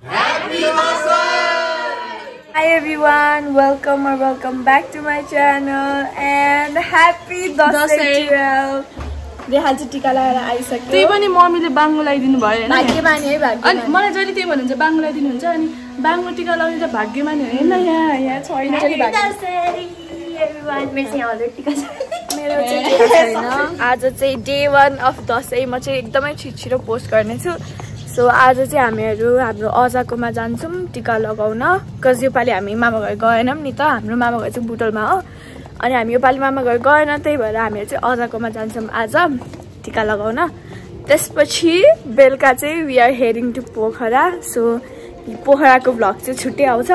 Hi everyone, welcome back to my channel and happy Dasai 12. देखाल्छु टिका लगाएर आइसक्यो। त्यही पनि मम्मीले बाङ्गो लगाइदिनु भयो हैन। भाग्यमानी है भाग्यमानी। अनि मलाई जहिले त्यही भन्नुहुन्छ बाङ्गो लगाइदिनु हुन्छ अनि बाङ्गो टिका लगाउने त भाग्यमानी हैन यहाँ छैन नि दसैँ एभ्रीवन मेरो यहाँ अलरेडी टिका छ। मेरो चाहिँ टिका छैन। आज चाहिँ डे 1 अफ दसैँ म चाहिँ एकदमै छिटो पोस्ट गर्ने छु। सो आज चाहिँ हामीहरू हाम्रो अजाकोमा जान्छौँ टिका लगाउन। कज योपालि हामी मामा घर गएनौँ नि त, हाम्रो मामा घर चाहिँ बुटोलमा हो। अनि हामी योपालि मामा घर गएन, त्यही भएर हामीहरू चाहिँ अजाकोमा जान्छौँ आज टिका लगाउन। त्यसपछि बेलुका चाहिँ we are heading to Pokhara. So पोखराको भ्लग चाहिँ छुट्टै आउँछ।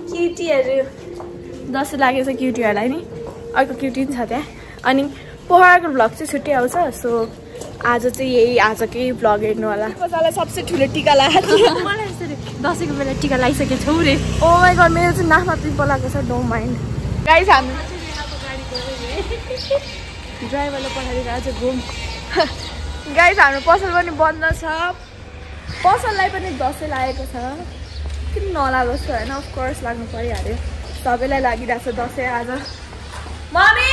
क्युटीहरू दसैँ लागेको छ क्युटीहरूलाई नि, अर्को क्युटी पनि छ त्यहाँ। अनि पोखराको भ्लग चाहिँ छुट्टै आउँछ। सो आज चाहिँ यही आजकै भ्लग हेर्नु होला। कसैलाई सबसे ठुलो टिका लगाएको मलाई यसरी दसैँको बेला टिका लगाइसकेको छौ रे। ओ माई गड, मेरो चाहिँ नाकमा पिम्पल लागेको छ, डोन्ट माइन्ड गाइस। हामी ड्राइभरले पठाइदिएर आज घुम गाइस। हाम्रो पसल पनि बन्द छ, पसललाई पनि दसैँ लागेको छ। किन नलागोस् त होइन, अफकोर्स लाग्नु परिहाल्यो। सबैलाई लागिरहेको छ दसैँ आज। मम्मी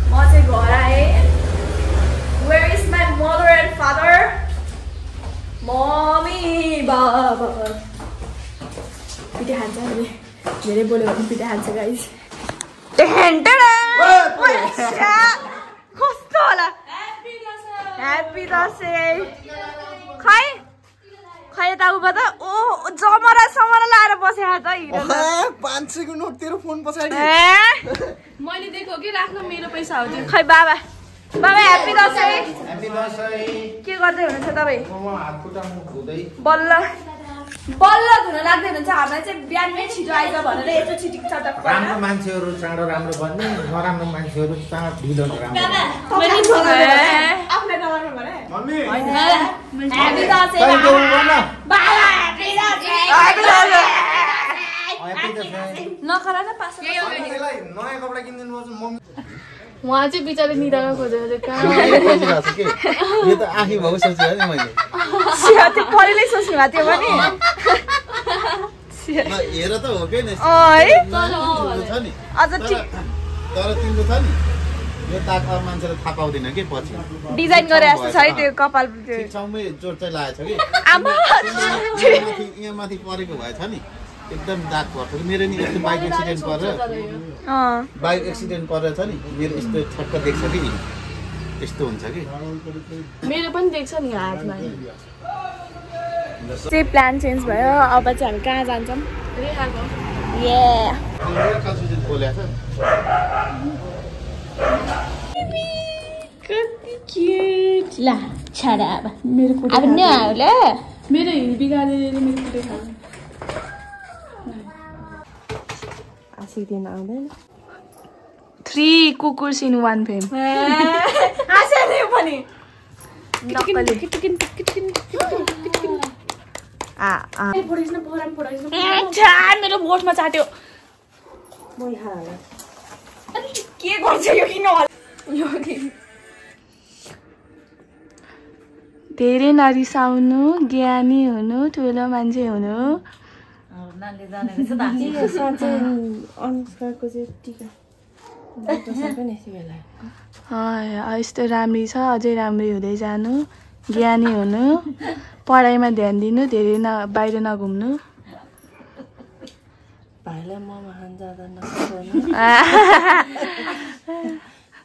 म चाहिँ घर आएँ। Where is my mother and father? Mommy, Baba. पिठे खान्छ नि, धेरै बोल्यो भने पिठे खान्छ गाइस। कस्तो होला? ह्याप्पी दसैँ। खै खै यता उभा त। ओ जमरा समरा लाएर बसेको त हिरो। 500 को नोट तेरो फोन पछाडि। मैले देखो कि राख्नु मेरो पैसा हो त्यो। खै बाबा बाबा ह्याप्पी दसैँ। ह्याप्पी दसैँ। के गर्दै हुनुहुन्छ तपाईँ? म हात खुट्टा मुख धुदै। बल्ल बल्ल धुन लाग्दै हुनुहुन्छ। हामीलाई चाहिँ बिहानमै छिटो आइज भनेर यस्तो छिटिक चटक राम्रो मान्छेहरू चाँडो राम्रो बन्ने, नराम्रो मान्छेहरू चाँडो ढिलो राम्रो। आफूलाई नराम्रो भने मम्मी ह्याप्पी दसैँ बाबा। ह्याप्पी दसैँ। ह्याप्पी दसैँ। नखरा न पास त्यसलाई नयाँ कपडा किनिदिनु पर्छ मम्मी। उहाँ चाहिँ बिचारा निदामा खोजेर कहाँ खोजिरहेको छ के यो त आँखी भएको सोचेँ नि मैले। त्यो परेलै सोच्नु भएको थियो पनि। हेर त हो के नि है छ नि अझ ठिक तर तिम्रो छ नि यो ताक मान्छेले थाहा पाउँदैन के पछि डिजाइन गरे जस्तो छ है त्यो कपाल। ठिक ठाउँमै जोड चाहिँ लागेको छ कि आमा यहाँ माथि परेको भएछ नि एकदम दाग पर्छ। मेरो नि यस्तो बाइक एक्सिडेन्ट परेर छ नि, मेरो यस्तो छक्क देख्छ कि यस्तो हुन्छ कि मेरो पनि देख्छ नि हातमा। चाहिँ प्लान चेन्ज भयो। अब चाहिँ हामी कहाँ जान्छौँ? रेखाको कति क्युट। ला छाडा अब मेरो अब नि आउला मेरो हिल बिगारेर मेरो कुटे खानु। आसिदिन आउँदैन। 3 कुकुर्स इन 1 फेम। आसिदिन पनि मेरो बोटमा चाट्यो। के गर्छ यो किन धेरै नरिसाउनु, ज्ञानी हुनु, ठुलो मान्छे हुनु। यस्तो राम्री छ, अझै राम्री हुँदै जानु, ज्ञानी हुनु, पढाइमा ध्यान दिनु, धेरै बाहिर नघुम्नु।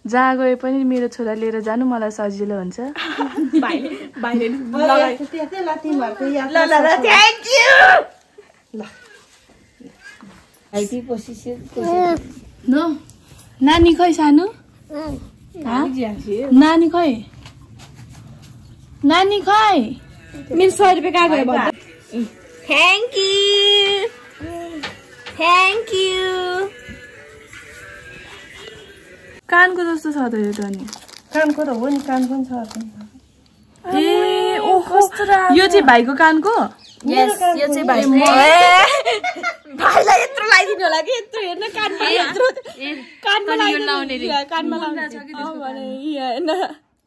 जहाँ गए पनि मेरो छोरा लिएर जानु, मलाई सजिलो हुन्छ। नानी खै सानो? नानी खै? नानी खै? मेरो 100 रुपियाँ कहाँ गयो? Thank you thank you. कानको जस्तो छ त यो त नि। कानको त हो नि, कान पनि छ। ए ओहो, यो चाहिँ भाइको कानको? यस यो चाहिँ भाइको। भाइलाई यत्रो लगाइदिनु होला कि यत्रो हेर्न कानमा, यत्रो कानमा लगाउने, कानमा लगाउने छ कि त्यसको भने हैन।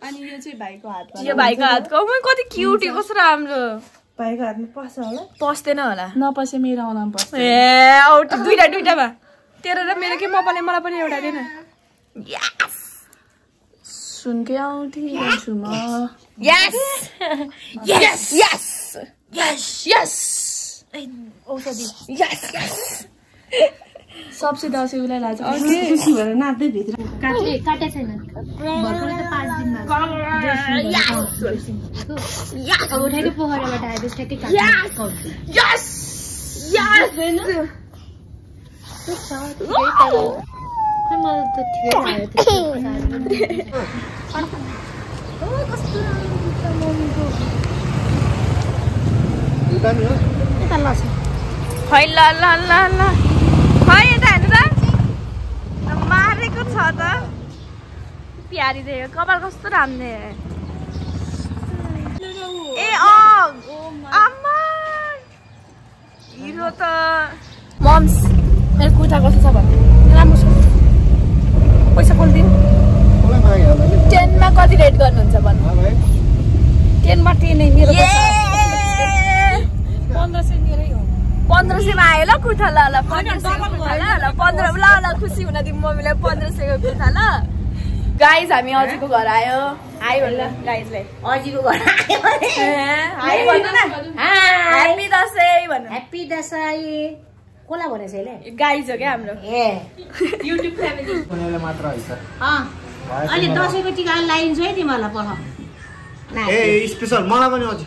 अनि यो चाहिँ भाइको हातमा यो भाइको हातको कति क्युट कस्तो राम्रो भाइको हातमा पस्छ होला पस्दैन होला नपसे मेरो आउन पर्छ ए आउट दुईटामा तेरो र मेरो के मलाई पनि एउटा देन यस सुनकै आउँथे भन्छु म यस यस यस यस यस औषधि यस यस सबसे दसैँ उसलाई लाग्छ खुसी भएर नाच्दै भित्र काटे छैन भर्खरै त 5 दिनमा अब उठाएको पोखराबाट आए त्यसकै काट्छ यस यस खै मलाई त ठिकै आयो त्यो कस्तो मम्मीको यता ल खै ल खै यता हेर्नु त मारेको छ त प्यारी दे कपाल कस्तो राम्रो ए आम्मा हिरो त मम्स मेरो कुर्ता कस्तो छ भन्नु राम्रो छ पैसा खोलिदिनु 10 मा कति रेट गर्नुहुन्छ भन्नु 10 मा 10 नै मेरो 1500 मेरै हो 1500 मा आयो ल कुर्ता ल 1500 ल खुसी हुन दिउँ मम्मीलाई 1500 को कुर्ता ल गाइस हामी अजीको घर आयो हाई भन्नु गाइसलाई अजीको घर आयो हाई भन्नु न ह्यापी दशैं भन्नु ह्यापी दशैं कोला भनेछ यसले गाइस हो के हाम्रो ए युट्युब फ्यामिली कुनैले मात्र है सर अहिले दशैंको टिका लाइन्छ है तिमीलाई पख ए स्पेशल मलाई पनि अझ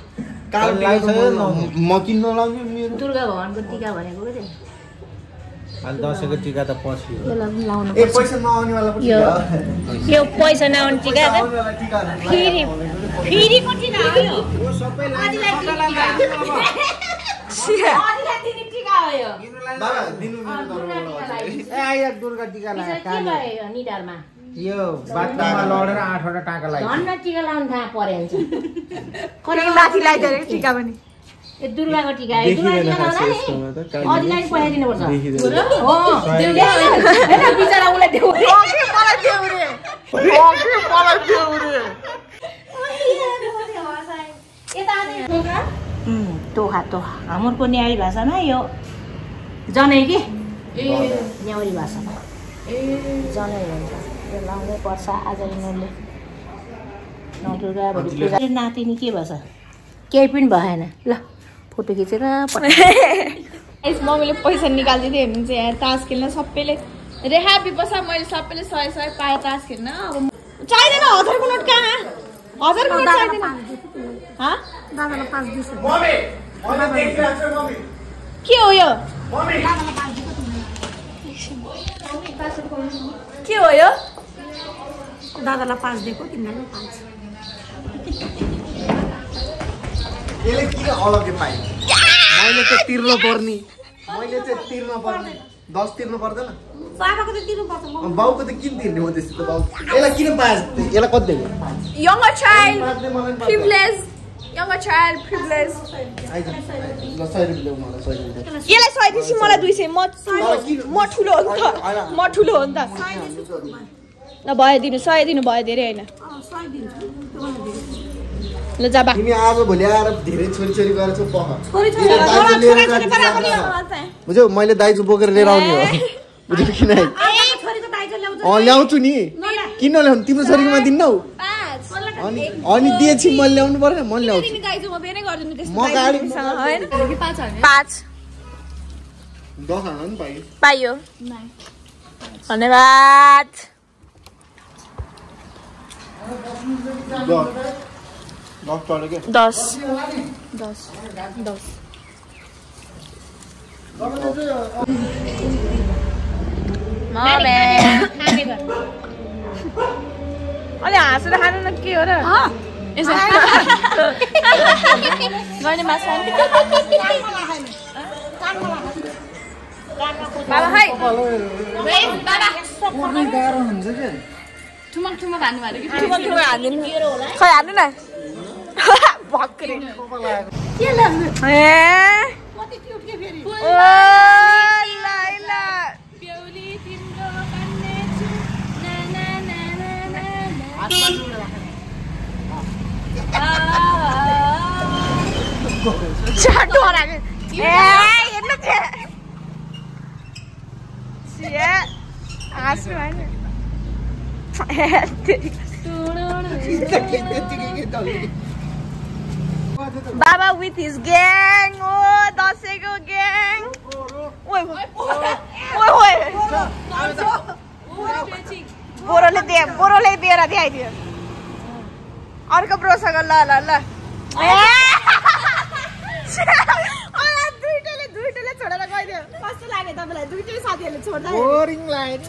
कालो टिका म किन्न लाउने मेरो दुर्गा भगवानको टिका भनेको के अनि दशैंको टिका त पछि हो लाउनु ए पैसा नआउने वाला पनि यो पैसा नआउने टिका त फेरिको टिका हो यो सबै बाबा दिनु ए आइया दुर्गा टिका लाग्यो निधारमा यो बाटोमा लडेर 8 वटा टाका लाग्यो धन्न टिका लाउन थाहा परेन्छ कति माथि लगाइदिएर टिका पनि ए दुर्गाको टिका हो दुर्गा टिका लाउन अधिलाई पैसा दिनुपर्छ हो देउरे हैन बिचरा उलाई देउरे मलाई देउरे तोखा हाम्रो न्याउरी भाषामा यो जनै के न्याउरी भाषामा जनै भन्छ यो लाउनै पर्छ आज यिनीहरूले नदुर्गा भोलि पूजा नातिनी के भन्छ केही पनि भएन ल फोटो खिचेर मम्मीले पैसा निकालिदिँदै हेर्नुहुन्छ यहाँ तास खेल्न सबैले रे ह्यापी बसा मैले सबैले 100 पाएँ तास खेल्न अब चाहिँदैन 1000 को नोट कहाँ 1000 को नोट चाहिँदैन दादालाई 5 दिस के हो यो के हो यो दादालाई 5 दिएको तिमीलाई 5 यसले किन अलग्गै पाए मैले चाहिँ तिर्नु पर्ने 10 तिर्नु पर्दैन बाबाको त तिर्नु पर्छ बाउको त किन तिर्ने हो त्यस्तो बाउ यसलाई किन पाए यसलाई कति दियो younger child privilege younger child privilege ल 100 रुपैयाँ देऊ मलाई 100 रुपैयाँ यसलाई 100 दिसी मलाई 200 म ठुलो हो नि त ल भयो दिनु 100 दिनु भयो धेरै हैन 100 दिन्छु ल जा बा तिमी आज भोलि आएर धेरै छोरी गरेर चाहिँ पख बुझ्यौ मैले दाइजु बोकेर लिएर आउने हो बुझ्यौ कि नै ल्याउँछु नि किन ल्याउनु तिम्रो छोरीकोमा दिन्न हौ अनि दिएछि मैले ल्याउनु पर्दैन म ल्याउँछु म गाडी 5 10 आना नि पाइयो धन्यवाद 10 अलि हाँसेर खानु न के हो र गर्ने माछा बाबा खै ठुमक हान्नु भने कि ठुमक हान्दिनु खै हान्नु न भक्रे के लाग्नु ए कति क्युट के फेरि ओ लाइला बेउली तिम्रो कान्ने छु ना ना ना ना Baba with his gang. Oh, दसैँको gang. Oi. बोरोले दिएर दिइदियो अर्को ब्रोसँग ल दुईटैले छोडेर गइदियो कस्तो लाग्यो तपाईलाई दुईटै साथीहरुले छोड्दा बोरिङ लाग्यो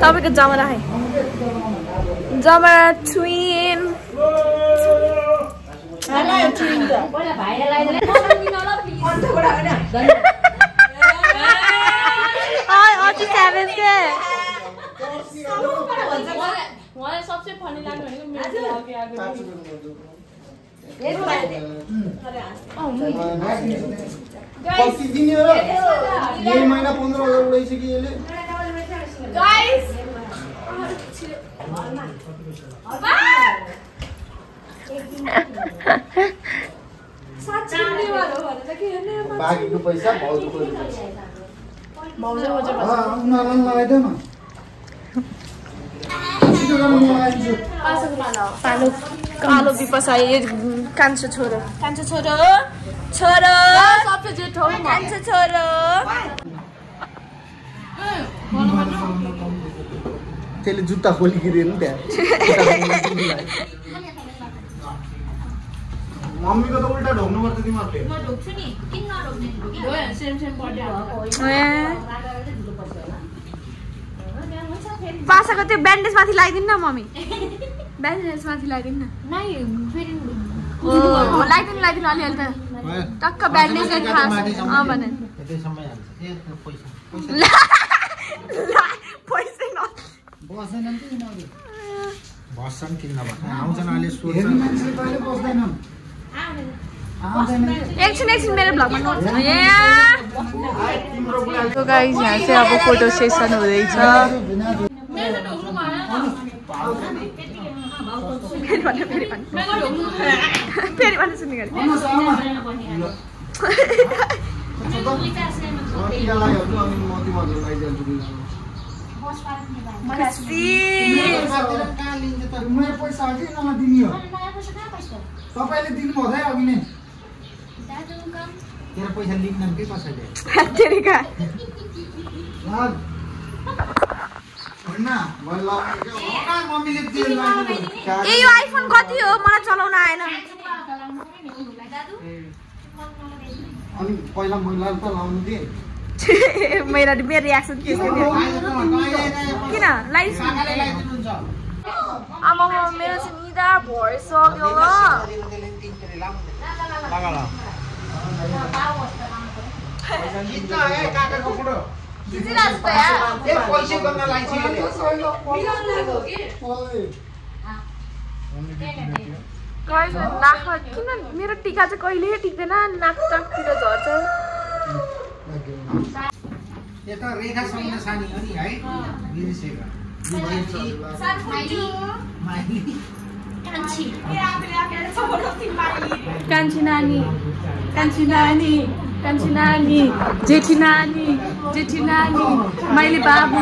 तपाईँको जमरा है जमरा ट्विन सबसे फनी लाग्ने भनेको यही महिना 15,000 उडाइसक्यो यसले गाइस बाँकीको पैसा भाउजूको उनीहरूलाई लगाइदेऊ न कालो बिपसा कान्छो छोरो सबसे जेठो कान्छो छोरो त्यसले जुत्ता खोलिकिदियो नि त्यहाँ मम्मीको त उल्टा ढोक्नु पर्छ तिमीहरूले म ढोक्छु नि किन नढोक्ने सेम बर्थडे पासाको त्यो ब्यान्डेज माथि लगाइदिनु न मम्मी ब्यान्डेज माथि लगाइदिनु न लगाइदिनु अलिअलि त टक्क ब्यान्डेजले थाहा भने बस्छन् किन नबस्ने आउँछन् अहिले सोध्छन् एकछिन मेरो ब्लगमा नोट छ तो गाइस यहाँ चाहिँ अब फोटो सेसन हुँदैछ फेरि भन्नु सुन्ने गरी तपाईले दिनु भयो है अघि नै तेरो पैसा लिन्न के कसैले तेरिका ए यो आइफोन कति हो मलाई चलाउन आएन अनि पहिला मैले त लाउनु दे मेरो रियाक्सन के छ किन लाइस आमा मेरो चाहिँ निदा भइसक्यो ल किन मेरो टिका चाहिँ कहिले टिक्दैन नाक टाकतिर झर्छ यता रेखासँग सानी हो नि है बिर्सेको कान्छी नानी कान्छी नानी कान्छी नानी जेठी नानी जेठी नानी माइली बाबु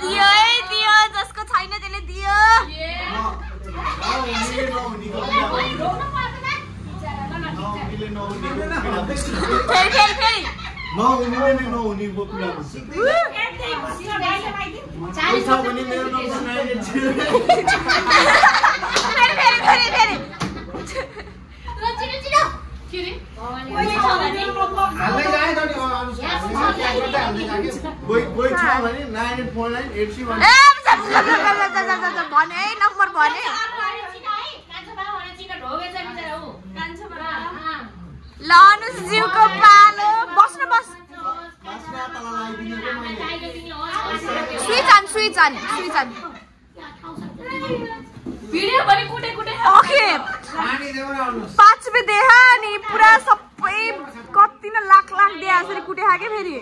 दियो है दियो जसको छैन त्यसले दियो भने नम्बर भने ल अनुजीको पालो बस्न बस स्विच अन भिडियो पनि कुटे कुटे ओके 5 रुपैयाँ देहा नि पुरा सबै कति न लाख दिया यसरी कुटे खाके फेरि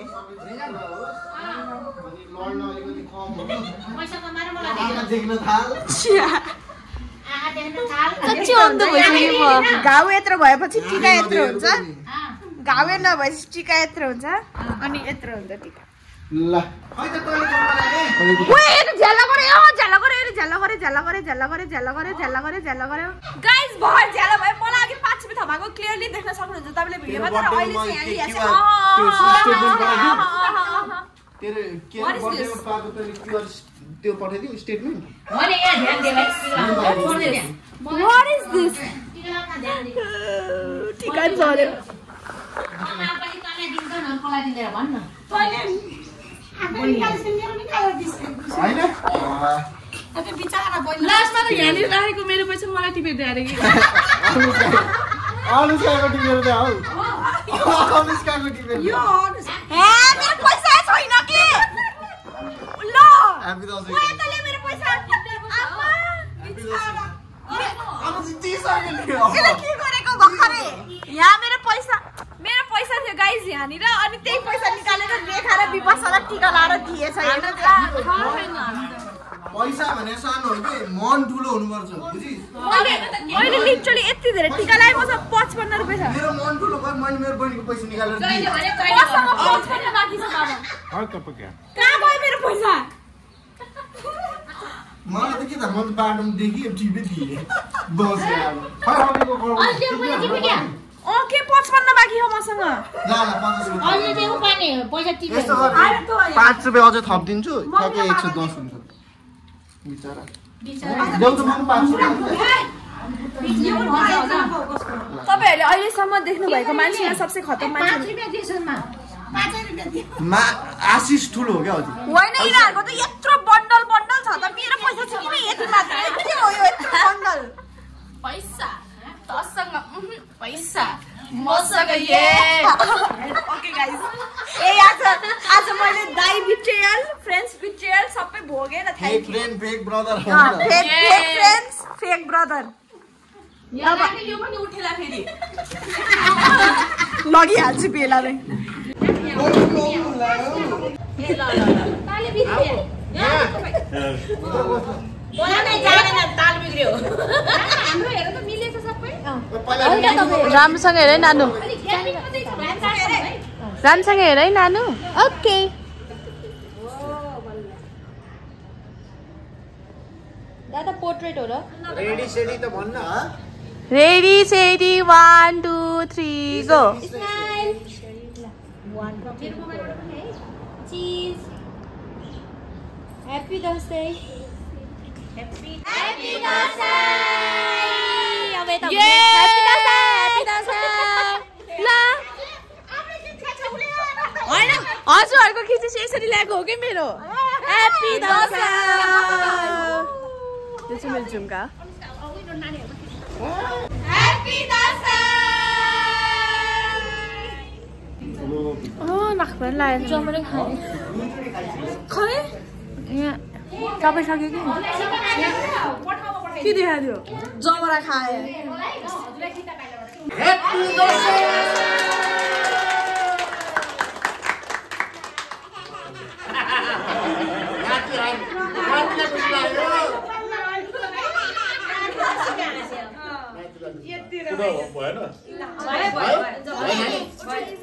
घाउ यत्रो भएपछि टिका यत्रो हुन्छ घाउ नभएपछि टिका यत्रो हुन्छ अनि यत्रो हुन्छ टिका गाइस भयो झ्याला भयो मलाई अघि 5 रुपैयाँ थमाएको क्लियरली देख्न सक्नुहुन्छ तपाईले भिडियोमा तर अहिले त्यो पठाइदिउ स्टेटमेन्ट What is this? टिका झर्यो लास्टमा त यहाँनिर राखेको मेरो पैसा मलाई टिपेर दिएर कि अनुष्काको टिपेर दे हौ अनुष्काको टिपेर यो मेरो पैसा छैन कि ल ह्यापी दसैँ ओए तले मेरो पैसा आमा यसले के गरेको भर्खरै यहाँ मेरो पैसा थियो गाइस यहाँनिर अनि त्यही पैसा निकालेर रेखा र विपासालाई टिका लाएर दिएछ पैसा भने सानो हो कि मन ठुलो हुनुपर्छ बुझिस मैले लिटरली यति धेरै टिका लाए मसँग 55 रुपैयाँ छ मेरो मन ठुलो भयो मैले मेरो बहिनीको पैसा निकालेर दिएँ मसँग 55 बाँकी छ बाबा कहाँ गयो मेरो पैसा मलाई त के थाहा म त बाटोमा देखिए टिपे दिएँ बसेर के 55 बाँकी हो मसँग ल 5 रुपैयाँ अझै थपिदिन्छु ठ्याक्कै 110 हुन्छ बिचारा देऊ त म 5 रुपैयाँ तपाईहरुले अहिलेसम्म देख्नु भएको मान्छेमा सबसे खतम मान्छे आशिष ठुलो हो क्या हजुर होइन यिनीहरुको त यत्रो बन्डल छ त मेरो पैसा छ किन यति मात्र के हो यो यत्रो बन्डल पैसा तसँग पैसा मसँग ये ओके गाइस आज मैले दाइ बिट्रेयल फ्रेन्ड्स बिट्रेयल सबै भोगे र fake friend fake brother fake friends fake brother yo पनि उठेला फेरि लगिहाल्छु बेलाले राम्रोसँग हेर है नानु राम्रोसँग हेर है नानु ओके दादा पोर्ट्रेट हो र रेडी सेडी त भन्न रेडी सेडी 1 2 3 गो चीज हैप्पी दसैँ हैप्पी दसैँ अब यता हैप्पी दसैँ ल हैन हजुरहरुको खिची चाहिँ यसरी ल्याएको हो के मेरो हैप्पी दसैँ यो चाहिँ मेरो झुम्का हैप्पी दसैँ नाकमा लाग्यो जमरे खाए खै यहाँ सबै सक्यो कि के देखायो जमरा खाए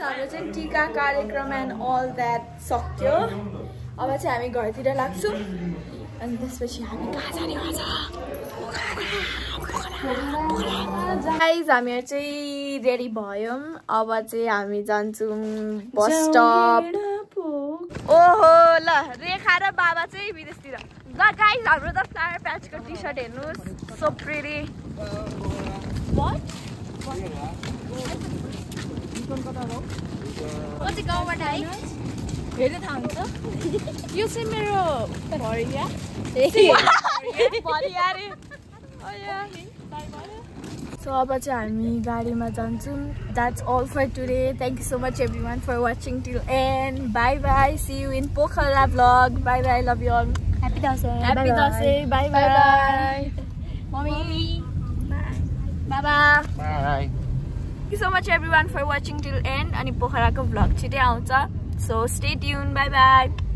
हाम्रो चाहिँ टीका कार्यक्रम एन्ड अल द्याट सक्यो अब चाहिँ हामी घरतिर लाग्छौँ अनि त्यसपछि हामी कहाँ जाने भन्छ गाइज हामीहरू चाहिँ रेडी भयौँ अब चाहिँ हामी जान्छौँ बस स्टप ओहो ल रेखा र बाबा चाहिँ विदेशतिर गाइज हाम्रो त फ्लावर प्याचको टी सर्ट हेर्नुहोस् सो प्रिटी गाउँबाट है हेर्नु थाहा हुन्छ यो चाहिँ मेरो भरिया सो अब चाहिँ हामी गाडीमा जान्छौँ that's all for today thank you so much everyone for watching till end bye bye see you in Pokhara vlog bye bye love you all happy Dashain bye bye mummy बाबा Thank you so much everyone for watching till end. अनि पोखराको vlog छिटै आउँछ. So stay tuned. Bye bye.